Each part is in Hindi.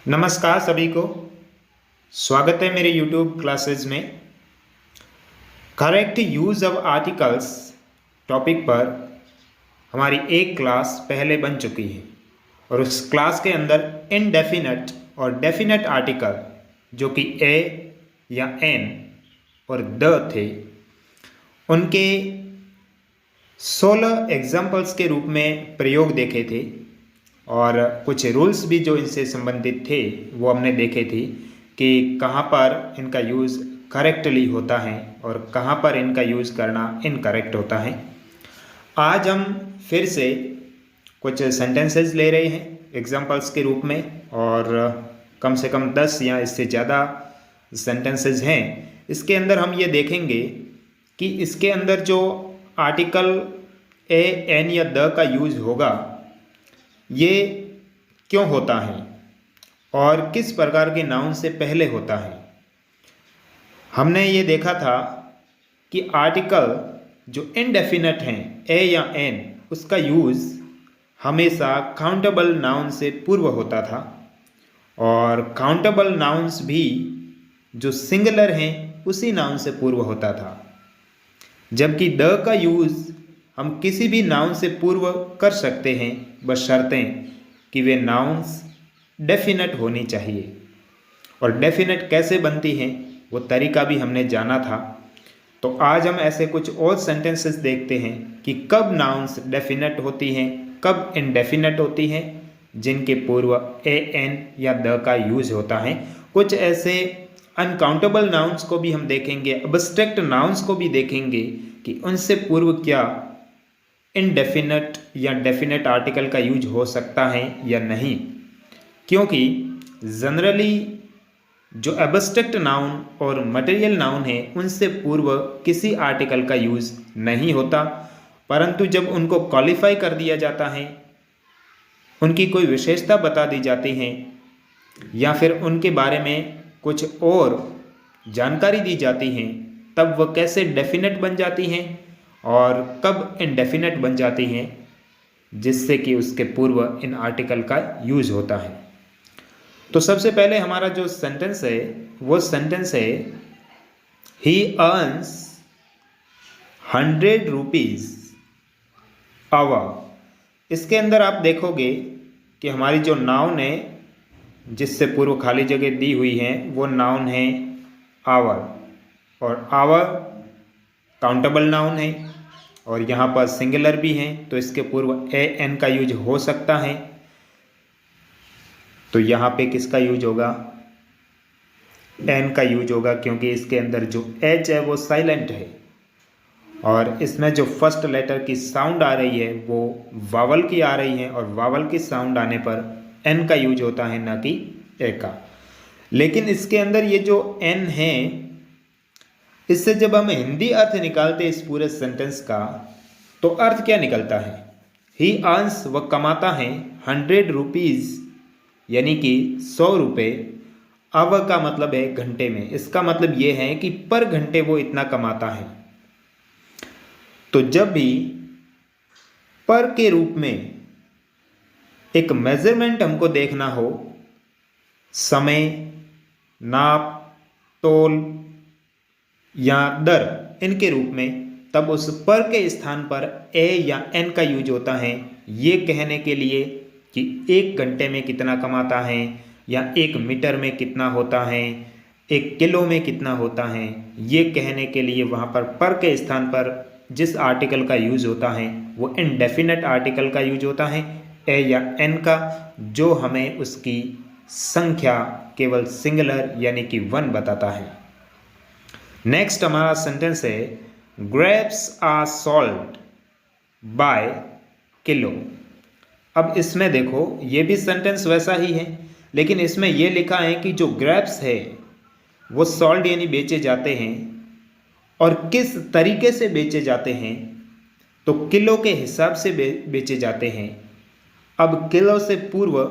नमस्कार सभी को। स्वागत है मेरे YouTube क्लासेस में। Correct use of articles topic पर हमारी एक क्लास पहले बन चुकी है और उस क्लास के अंदर इनडेफिनेट और डेफिनेट आर्टिकल जो कि ए या एन और द थे, उनके 16 एग्जाम्पल्स के रूप में प्रयोग देखे थे और कुछ रूल्स भी जो इनसे संबंधित थे वो हमने देखे थे कि कहाँ पर इनका यूज़ करेक्टली होता है और कहाँ पर इनका यूज़ करना इनकरेक्ट होता है। आज हम फिर से कुछ सेंटेंसेस ले रहे हैं एग्जाम्पल्स के रूप में और कम से कम 10 या इससे ज़्यादा सेंटेंसेस हैं। इसके अंदर हम ये देखेंगे कि इसके अंदर जो आर्टिकल ए एन या द का यूज़ होगा ये क्यों होता है और किस प्रकार के नाउन से पहले होता है। हमने ये देखा था कि आर्टिकल जो इनडेफिनेट हैं ए या एन, उसका यूज़ हमेशा काउंटेबल नाउन से पूर्व होता था और काउंटेबल नाउन्स भी जो सिंगुलर हैं उसी नाउन से पूर्व होता था, जबकि द का यूज़ हम किसी भी नाउन से पूर्व कर सकते हैं बशर्ते कि वे नाउन्स डेफिनेट होनी चाहिए। और डेफिनेट कैसे बनती हैं वो तरीका भी हमने जाना था। तो आज हम ऐसे कुछ और सेंटेंसेस देखते हैं कि कब नाउन्स डेफिनेट होती हैं, कब इनडेफिनेट होती हैं, जिनके पूर्व ए एन या द का यूज होता है। कुछ ऐसे अनकाउंटेबल नाउन्स को भी हम देखेंगे, एब्स्ट्रैक्ट नाउन्स को भी देखेंगे कि उनसे पूर्व क्या इनडेफिनेट या डेफिनेट आर्टिकल का यूज हो सकता है या नहीं, क्योंकि जनरली जो एब्स्ट्रैक्ट नाउन और मटेरियल नाउन है उनसे पूर्व किसी आर्टिकल का यूज़ नहीं होता, परंतु जब उनको क्वालिफाई कर दिया जाता है, उनकी कोई विशेषता बता दी जाती है या फिर उनके बारे में कुछ और जानकारी दी जाती है, तब वह कैसे डेफिनेट बन जाती हैं और कब इनडेफिनेट बन जाती हैं, जिससे कि उसके पूर्व इन आर्टिकल का यूज होता है। तो सबसे पहले हमारा जो सेंटेंस है वो सेंटेंस है ही अर्न्स 100 रुपीज़ आवर। इसके अंदर आप देखोगे कि हमारी जो नाउन है जिससे पूर्व खाली जगह दी हुई है वो नाउन है आवर, और आवर काउंटेबल नाउन है और यहाँ पर सिंगुलर भी है, तो इसके पूर्व ए एन का यूज हो सकता है। तो यहाँ पे किसका यूज होगा? एन का यूज होगा, क्योंकि इसके अंदर जो एच है वो साइलेंट है और इसमें जो फर्स्ट लेटर की साउंड आ रही है वो वावल की आ रही है और वावल की साउंड आने पर एन का यूज होता है, ना कि ए का। लेकिन इसके अंदर ये जो एन है, इससे जब हम हिंदी अर्थ निकालते इस पूरे सेंटेंस का, तो अर्थ क्या निकलता है? ही अर्न्स, वह कमाता है 100 रुपीज़ यानी कि 100 रुपये। आवर का मतलब है घंटे में, इसका मतलब ये है कि पर घंटे वो इतना कमाता है। तो जब भी पर के रूप में एक मेजरमेंट हमको देखना हो, समय, नाप, तोल या दर, इनके रूप में, तब उस पर के स्थान पर ए या एन का यूज होता है ये कहने के लिए कि एक घंटे में कितना कमाता है या एक मीटर में कितना होता है, एक किलो में कितना होता है, ये कहने के लिए वहाँ पर के स्थान पर जिस आर्टिकल का यूज होता है वो इनडेफिनेट आर्टिकल का यूज होता है, ए या एन का, जो हमें उसकी संख्या केवल सिंगुलर यानी कि 1 बताता है। नेक्स्ट हमारा सेंटेंस है grapes are sold by kilo. अब इसमें देखो, ये भी सेंटेंस वैसा ही है, लेकिन इसमें ये लिखा है कि जो ग्रेप्स है वो सोल्ड यानी बेचे जाते हैं, और किस तरीके से बेचे जाते हैं, तो किलो के हिसाब से बेचे जाते हैं। अब किलो से पूर्व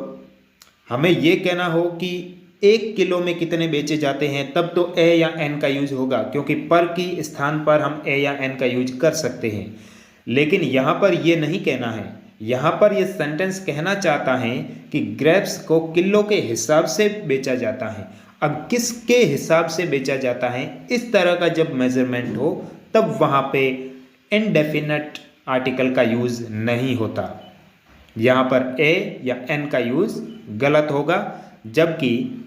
हमें ये कहना हो कि 1 किलो में कितने बेचे जाते हैं, तब तो ए या एन का यूज होगा, क्योंकि पर की स्थान पर हम ए या एन का यूज कर सकते हैं। लेकिन यहाँ पर ये नहीं कहना है, यहाँ पर ये सेंटेंस कहना चाहता है कि ग्रेप्स को किलो के हिसाब से बेचा जाता है। अब किसके हिसाब से बेचा जाता है, इस तरह का जब मेजरमेंट हो तब वहाँ पे इनडेफिनेट आर्टिकल का यूज़ नहीं होता। यहाँ पर ए या एन का यूज़ गलत होगा, जबकि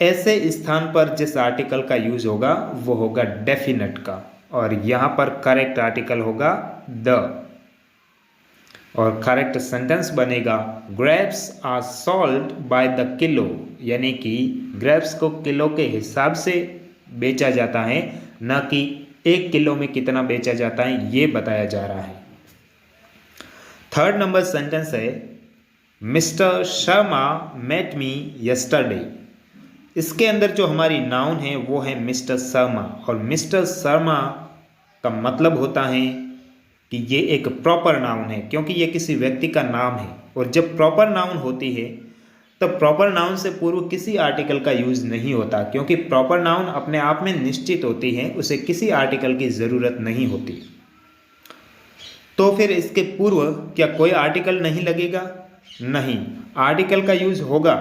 ऐसे स्थान पर जिस आर्टिकल का यूज़ होगा वो होगा डेफिनेट का, और यहाँ पर करेक्ट आर्टिकल होगा द, और करेक्ट सेंटेंस बनेगा grapes are sold by the kilo, यानी कि ग्रेप्स को किलो के हिसाब से बेचा जाता है, न कि 1 किलो में कितना बेचा जाता है ये बताया जा रहा है। थर्ड नंबर सेंटेंस है mister Sharma met me yesterday. इसके अंदर जो हमारी नाउन है वो है मिस्टर शर्मा, और मिस्टर शर्मा का मतलब होता है कि ये एक प्रॉपर नाउन है, क्योंकि ये किसी व्यक्ति का नाम है। और जब प्रॉपर नाउन होती है तब प्रॉपर नाउन से पूर्व किसी आर्टिकल का यूज़ नहीं होता, क्योंकि प्रॉपर नाउन अपने आप में निश्चित होती है, उसे किसी आर्टिकल की ज़रूरत नहीं होती। तो फिर इसके पूर्व क्या कोई आर्टिकल नहीं लगेगा? नहीं, आर्टिकल का यूज़ होगा,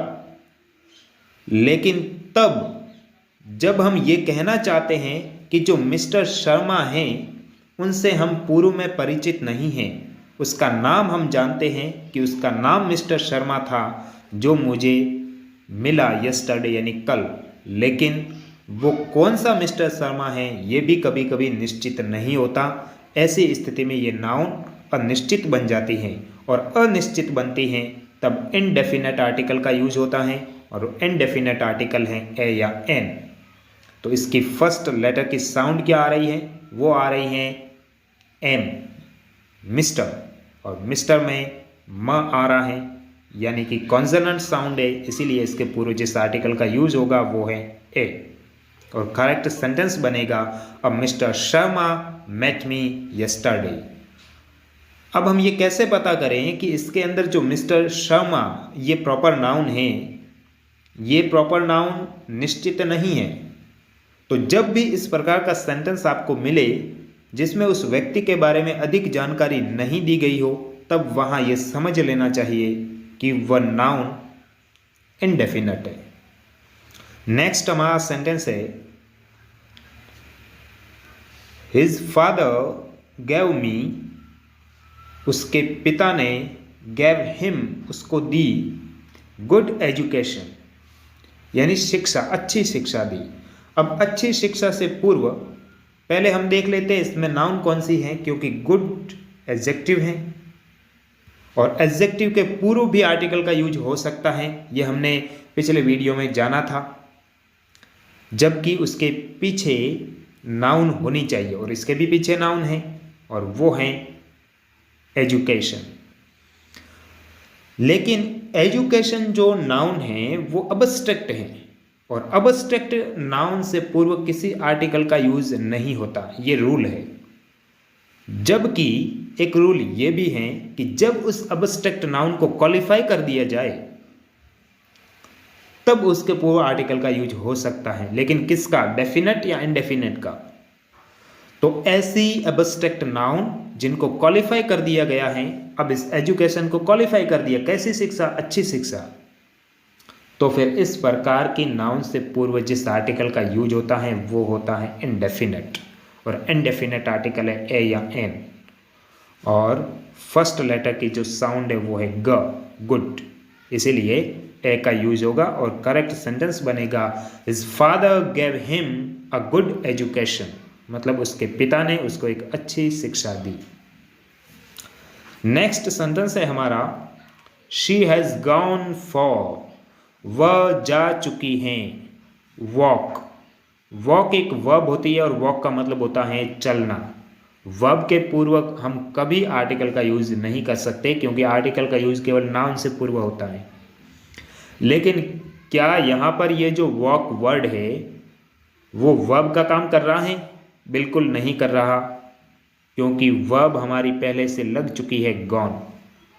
लेकिन तब जब हम ये कहना चाहते हैं कि जो मिस्टर शर्मा हैं उनसे हम पूर्व में परिचित नहीं हैं, उसका नाम हम जानते हैं कि उसका नाम मिस्टर शर्मा था जो मुझे मिला यस्टरडे यानी कल, लेकिन वो कौन सा मिस्टर शर्मा है ये भी कभी कभी निश्चित नहीं होता। ऐसी स्थिति में ये नाउन अनिश्चित बन जाती हैं, और अनिश्चित बनती हैं तब इनडेफिनेट आर्टिकल का यूज होता है, और इनडेफिनेट आर्टिकल है ए या एन। तो इसकी फर्स्ट लेटर की साउंड क्या आ रही है? वो आ रही है एम, मिस्टर, और मिस्टर में म आ रहा है, यानी कि कॉन्सोनेंट साउंड है, इसीलिए इसके पूर्व जिस आर्टिकल का यूज होगा वो है ए, और करेक्ट सेंटेंस बनेगा अब mister Sharma met me yesterday. अब हम ये कैसे पता करें कि इसके अंदर जो मिस्टर शर्मा ये प्रॉपर नाउन है, ये प्रॉपर नाउन निश्चित नहीं है। तो जब भी इस प्रकार का सेंटेंस आपको मिले जिसमें उस व्यक्ति के बारे में अधिक जानकारी नहीं दी गई हो, तब वहाँ ये समझ लेना चाहिए कि वह नाउन इनडेफिनेट है। नेक्स्ट हमारा सेंटेंस है हिज फादर गैव मी, उसके पिता ने गैव हिम उसको दी गुड एजुकेशन, यानी शिक्षा, अच्छी शिक्षा दी। अब अच्छी शिक्षा से पूर्व पहले हम देख लेते हैं इसमें नाउन कौन सी है, क्योंकि गुड एडजेक्टिव है और एडजेक्टिव के पूर्व भी आर्टिकल का यूज हो सकता है, ये हमने पिछले वीडियो में जाना था, जबकि उसके पीछे नाउन होनी चाहिए, और इसके भी पीछे नाउन है और वो है एजुकेशन। लेकिन एजुकेशन जो नाउन है वो अबस्ट्रैक्ट है, और अबस्ट्रैक्ट नाउन से पूर्व किसी आर्टिकल का यूज नहीं होता, ये रूल है। जबकि एक रूल ये भी है कि जब उस अबस्ट्रैक्ट नाउन को क्वालिफाई कर दिया जाए तब उसके पूर्व आर्टिकल का यूज हो सकता है, लेकिन किसका? डेफिनेट या इनडेफिनेट का। तो ऐसी अबस्ट्रैक्ट नाउन जिनको क्वालिफाई कर दिया गया है, अब इस एजुकेशन को क्वालिफाई कर दिया, कैसी शिक्षा? अच्छी शिक्षा। तो फिर इस प्रकार की नाउन से पूर्व जिस आर्टिकल का यूज होता है वो होता है इनडेफिनेट, और इनडेफिनेट आर्टिकल है ए या एन, और फर्स्ट लेटर की जो साउंड है वो है ग, गुड, इसीलिए ए का यूज होगा, और करेक्ट सेंटेंस बनेगा his father gave him a good education, मतलब उसके पिता ने उसको एक अच्छी शिक्षा दी। नेक्स्ट सेंटेंस है हमारा शी हैज गॉन फॉर, वह जा चुकी हैं, वॉक। वॉक एक वर्ब होती है और वॉक का मतलब होता है चलना। वर्ब के पूर्व हम कभी आर्टिकल का यूज नहीं कर सकते, क्योंकि आर्टिकल का यूज केवल नाउन से पूर्व होता है। लेकिन क्या यहाँ पर ये जो वॉक वर्ड है वो वर्ब का काम कर रहा है? बिल्कुल नहीं कर रहा, क्योंकि वर्ब हमारी पहले से लग चुकी है गॉन,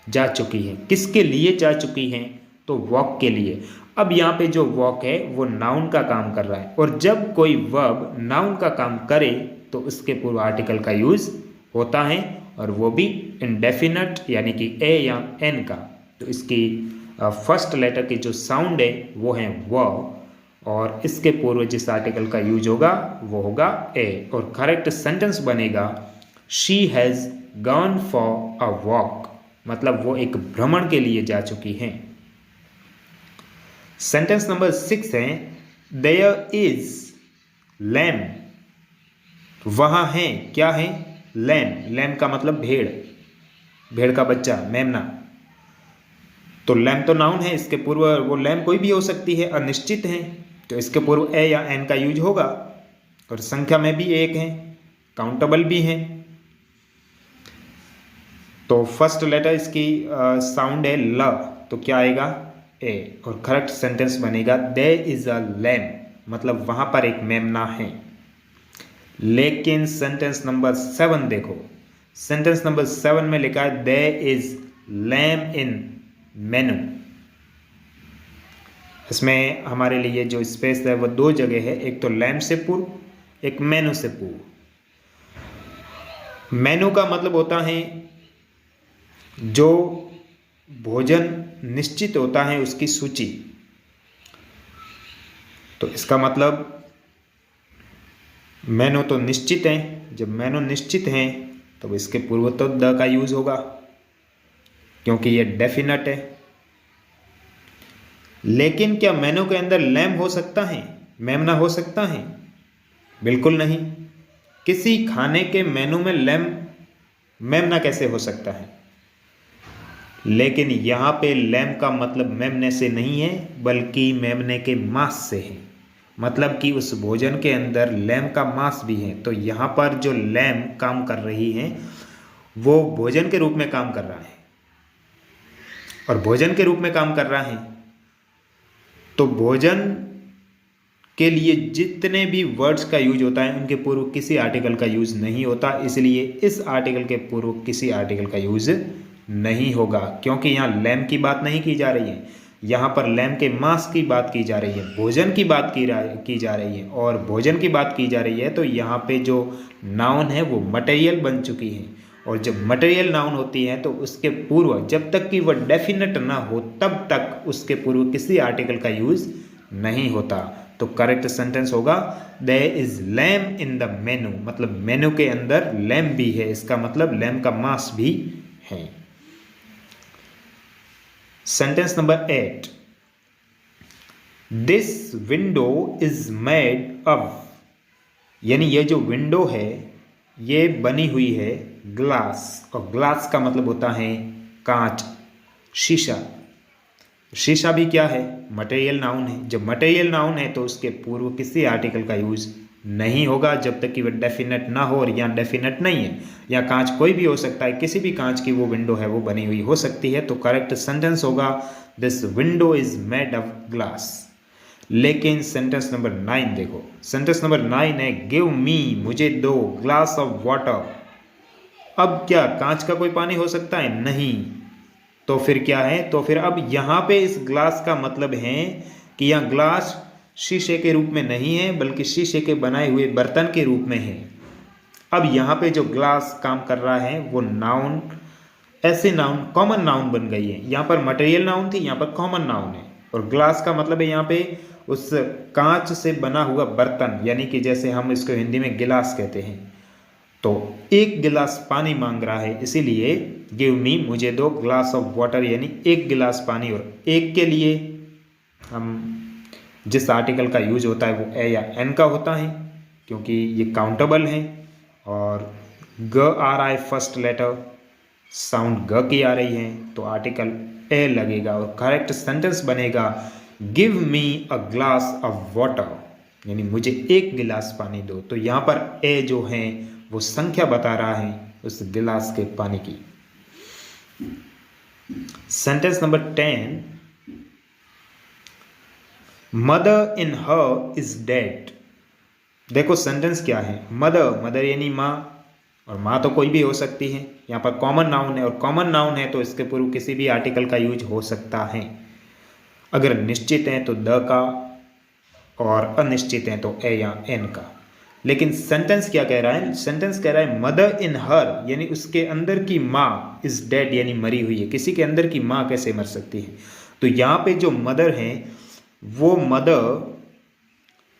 जा चुकी है। किसके लिए जा चुकी हैं? तो वॉक के लिए। अब यहाँ पे जो वॉक है वो नाउन का काम कर रहा है, और जब कोई वर्ब नाउन का काम करे तो उसके पूर्व आर्टिकल का यूज होता है, और वो भी इंडेफिनिट यानी कि ए या एन का। तो इसकी फर्स्ट लेटर की जो साउंड है वो है व, और इसके पूर्व जिस आर्टिकल का यूज होगा वो होगा ए, और करेक्ट सेंटेंस बनेगा she has gone for a walk, मतलब वो एक भ्रमण के लिए जा चुकी हैं। सेंटेंस नंबर 6 है देयर इज लैम, वहां है, क्या है, लैम। लैम का मतलब भेड़, भेड़ का बच्चा, मेमना। तो लैम तो नाउन है, इसके पूर्व वो लैम कोई भी हो सकती है, अनिश्चित है, तो इसके पूर्व ए या एन का यूज होगा, और संख्या में भी एक है, काउंटेबल भी है। तो फर्स्ट लेटर इसकी साउंड है ल, तो क्या आएगा ए, और करेक्ट सेंटेंस बनेगा देयर इज अ लैम, मतलब वहां पर एक मेमना है। लेकिन सेंटेंस नंबर 7 देखो, सेंटेंस नंबर 7 में लिखा है there is lamb in menu. इसमें हमारे लिए जो स्पेस है वो दो जगह है, एक तो लैम से पूर्व, एक मेनू से पूर्व। मेनू का मतलब होता है जो भोजन निश्चित होता है उसकी सूची। तो इसका मतलब मेनू तो निश्चित है, जब मेनू निश्चित है तो इसके पूर्व तो द का यूज होगा क्योंकि ये डेफिनेट है। लेकिन क्या मेनू के अंदर लैम हो सकता है, मेमना हो सकता है? बिल्कुल नहीं। किसी खाने के मेनू में लैम मेमना कैसे हो सकता है? लेकिन यहाँ पे लैम का मतलब मेमने से नहीं है बल्कि मेमने के मांस से है, मतलब कि उस भोजन के अंदर लैम का मांस भी है। तो यहाँ पर जो लैम काम कर रही है वो भोजन के रूप में काम कर रहा है, और भोजन के रूप में काम कर रहा है तो भोजन के लिए जितने भी वर्ड्स का यूज होता है उनके पूर्व किसी आर्टिकल का यूज नहीं होता, इसलिए इस आर्टिकल के पूर्व किसी आर्टिकल का यूज नहीं होगा, क्योंकि यहाँ लैम की बात नहीं की जा रही है, यहाँ पर लैम के मांस की बात की जा रही है, भोजन की बात की जा रही है, और भोजन की बात की जा रही है तो यहाँ पे जो नाउन है वो मटेरियल बन चुकी है, और जब मटेरियल नाउन होती है तो उसके पूर्व जब तक कि वह डेफिनेट ना हो तब तक उसके पूर्व किसी आर्टिकल का यूज नहीं होता। तो करेक्ट सेंटेंस होगा there is lamb in the menu, मतलब मेनू के अंदर लैम भी है, इसका मतलब लैम का मांस भी है। Sentence number 8 this window is made of, यानी ये जो विंडो है ये बनी हुई है ग्लास, और ग्लास का मतलब होता है कांच, शीशा। शीशा भी क्या है, मटेरियल नाउन है। जब मटेरियल नाउन है तो उसके पूर्व किसी आर्टिकल का यूज नहीं होगा जब तक कि वह डेफिनेट ना हो, और यहाँ डेफिनेट नहीं है, या कांच कोई भी हो सकता है, किसी भी कांच की वो विंडो है वो बनी हुई हो सकती है। तो करेक्ट सेंटेंस होगा this window is made of glass. लेकिन सेंटेंस नंबर 9 देखो, सेंटेंस नंबर 9 है गिव मी, मुझे दो, ग्लास ऑफ वाटर। अब क्या कांच का कोई पानी हो सकता है? नहीं। तो फिर क्या है, तो फिर अब यहाँ पे इस ग्लास का मतलब है कि यह ग्लास शीशे के रूप में नहीं है बल्कि शीशे के बनाए हुए बर्तन के रूप में है। अब यहाँ पे जो ग्लास काम कर रहा है वो नाउन, ऐसे नाउन कॉमन नाउन बन गई है। यहाँ पर मटेरियल नाउन थी, यहाँ पर कॉमन नाउन है, और ग्लास का मतलब है यहाँ पे उस कांच से बना हुआ बर्तन, यानी कि जैसे हम इसको हिंदी में गिलास कहते हैं। तो एक गिलास पानी मांग रहा है, इसीलिए गिव मी, मुझे दो, ग्लास ऑफ वाटर, यानी एक गिलास पानी। और एक के लिए हम जिस आर्टिकल का यूज होता है वो ए या एन का होता है क्योंकि ये काउंटेबल है, और ग आ रहा है फर्स्ट लेटर, साउंड ग की आ रही है तो आर्टिकल ए लगेगा, और करेक्ट सेंटेंस बनेगा give me a glass of water, यानी मुझे एक गिलास पानी दो। तो यहाँ पर ए जो है वो संख्या बता रहा है उस गिलास के पानी की। Sentence number 10 mother in her is dead. देखो सेंटेंस क्या है, मदर, मदर यानी माँ, और माँ तो कोई भी हो सकती है। यहाँ पर कॉमन नाउन है, और कॉमन नाउन है तो इसके पूर्व किसी भी आर्टिकल का यूज हो सकता है। अगर निश्चित है तो द का, और अनिश्चित है तो ए या एन का। लेकिन सेंटेंस क्या कह रहा है? सेंटेंस कह रहा है मदर इन हर, यानी उसके अंदर की माँ इज डेड, यानी मरी हुई है। किसी के अंदर की माँ कैसे मर सकती है? तो यहाँ पे जो मदर है वो मदर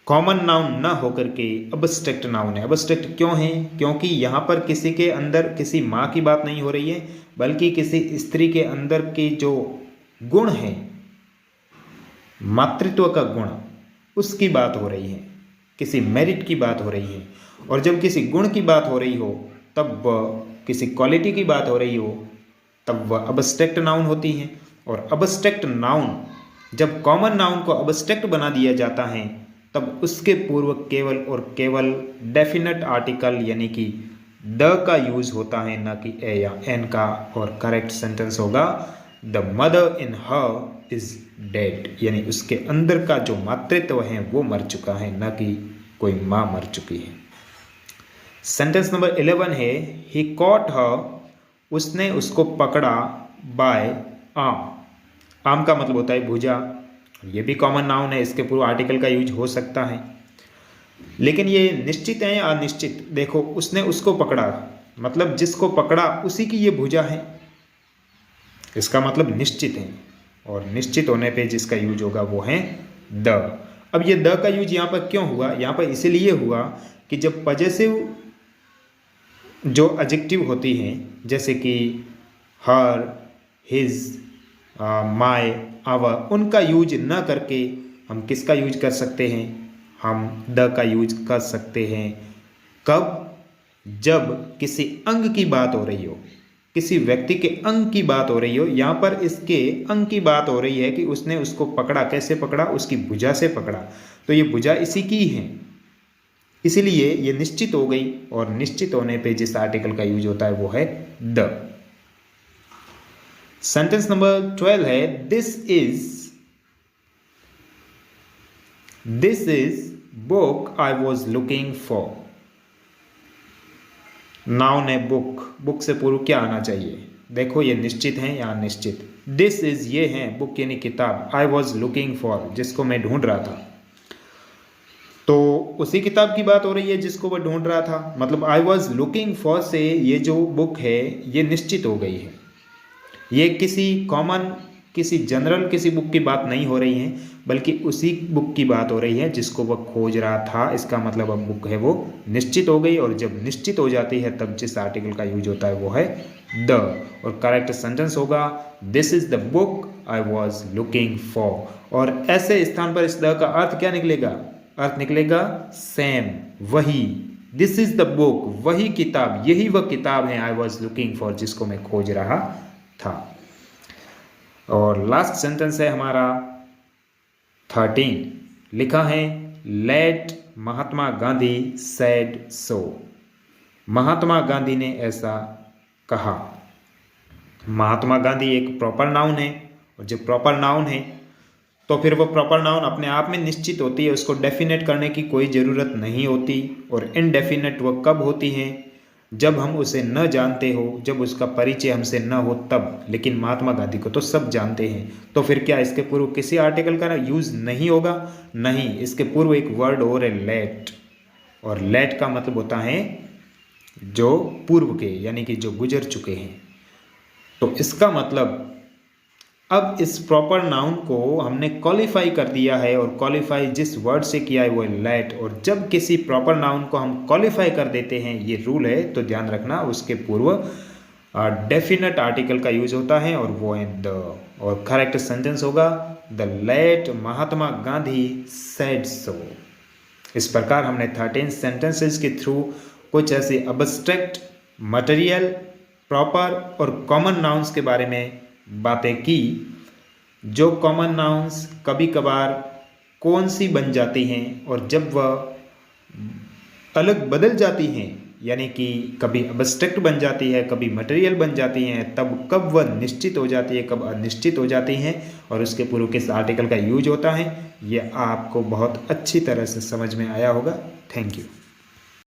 कॉमन नाउन ना होकर के अबस्ट्रैक्ट नाउन है। अबस्ट्रैक्ट क्यों है? क्योंकि यहाँ पर किसी के अंदर किसी माँ की बात नहीं हो रही है, बल्कि किसी स्त्री के अंदर के जो गुण है, मातृत्व का गुण, उसकी बात हो रही है, किसी मेरिट की बात हो रही है। और जब किसी गुण की बात हो रही हो, तब किसी क्वालिटी की बात हो रही हो, तब वह अबस्ट्रैक्ट नाउन होती है। और अबस्ट्रैक्ट नाउन जब कॉमन नाउन को अबस्ट्रैक्ट बना दिया जाता है, तब उसके पूर्व केवल और केवल डेफिनेट आर्टिकल यानी कि द का यूज होता है, ना कि ए या एन का। और करेक्ट सेंटेंस होगा the mother in her is dead, यानी उसके अंदर का जो मातृत्व है वो मर चुका है, ना कि कोई माँ मर चुकी है। सेंटेंस नंबर 11 है ही कॉट हर, उसने उसको पकड़ा, बाय आम। आम का मतलब होता है भुजा। ये भी कॉमन नाउन है, इसके पूर्व आर्टिकल का यूज हो सकता है। लेकिन ये निश्चित है या अनिश्चित? देखो, उसने उसको पकड़ा, मतलब जिसको पकड़ा उसी की ये भुजा है, इसका मतलब निश्चित है। और निश्चित होने पे जिसका यूज होगा वो है द। अब ये द का यूज यहाँ पर क्यों हुआ? यहाँ पर इसीलिए हुआ कि जब पजेसिव जो एडजेक्टिव होती हैं, जैसे कि हर, हिज, माय, आवर, उनका यूज न करके हम किसका यूज कर सकते हैं? हम द का यूज कर सकते हैं। कब? जब किसी अंग की बात हो रही हो, किसी व्यक्ति के अंग की बात हो रही हो। यहाँ पर इसके अंग की बात हो रही है कि उसने उसको पकड़ा। कैसे पकड़ा? उसकी भुजा से पकड़ा। तो ये भुजा इसी की है, इसीलिए ये निश्चित हो गई। और निश्चित होने पे जिस आर्टिकल का यूज होता है वो है द। सेंटेंस नंबर 12 है this is book I was looking for. Noun है बुक, बुक से पूर्व क्या आना चाहिए? देखो, ये निश्चित है या अनिश्चित? दिस इज ये है, बुक यानी किताब, आई वॉज लुकिंग फॉर जिसको मैं ढूंढ रहा था। तो उसी किताब की बात हो रही है जिसको वह ढूंढ रहा था। मतलब आई वॉज लुकिंग फॉर से ये जो बुक है ये निश्चित हो गई है। ये किसी कॉमन, किसी जनरल किसी बुक की बात नहीं हो रही है, बल्कि उसी बुक की बात हो रही है जिसको वह खोज रहा था। इसका मतलब अब बुक है वो निश्चित हो गई। और जब निश्चित हो जाती है तब जिस आर्टिकल का यूज होता है वो है द। और करेक्ट सेंटेंस होगा this is the book I was looking for. और ऐसे स्थान पर इस द का अर्थ क्या निकलेगा? अर्थ निकलेगा सेम, वही। दिस इज द बुक, वही किताब, यही वह किताब है आई वॉज लुकिंग फॉर जिसको मैं खोज रहा था। और लास्ट सेंटेंस है हमारा 13। लिखा है लेट महात्मा गांधी सेड सो। महात्मा गांधी ने ऐसा कहा। महात्मा गांधी एक प्रॉपर नाउन है, और जब प्रॉपर नाउन है तो फिर वो प्रॉपर नाउन अपने आप में निश्चित होती है, उसको डेफिनेट करने की कोई ज़रूरत नहीं होती। और इनडेफिनेट वो कब होती है? जब हम उसे न जानते हो, जब उसका परिचय हमसे न हो तब। लेकिन महात्मा गांधी को तो सब जानते हैं, तो फिर क्या इसके पूर्व किसी आर्टिकल का यूज़ नहीं होगा? नहीं, इसके पूर्व एक वर्ड और है लेट। और लेट का मतलब होता है जो पूर्व के, यानी कि जो गुजर चुके हैं। तो इसका मतलब अब इस प्रॉपर नाउन को हमने क्वालिफाई कर दिया है, और क्वालिफाई जिस वर्ड से किया है वो है लेट। और जब किसी प्रॉपर नाउन को हम क्वालिफाई कर देते हैं, ये रूल है, तो ध्यान रखना उसके पूर्व डेफिनेट आर्टिकल का यूज होता है, और वो है द। और करेक्ट सेंटेंस होगा the late Mahatma Gandhi said so. इस प्रकार हमने 13 सेंटेंसेस के थ्रू कुछ ऐसे अब्स्ट्रैक्ट, मटेरियल, प्रॉपर और कॉमन नाउन्स के बारे में बातें की। जो कॉमन नाउन्स कभी कभार कौन सी बन जाती हैं, और जब वह अलग बदल जाती हैं, यानी कि कभी अब्स्ट्रैक्ट बन जाती है, कभी मटेरियल बन जाती हैं, तब कब वह निश्चित हो जाती है, कब अनिश्चित हो जाती हैं, और उसके पूर्व किस आर्टिकल का यूज होता है, ये आपको बहुत अच्छी तरह से समझ में आया होगा। Thank you.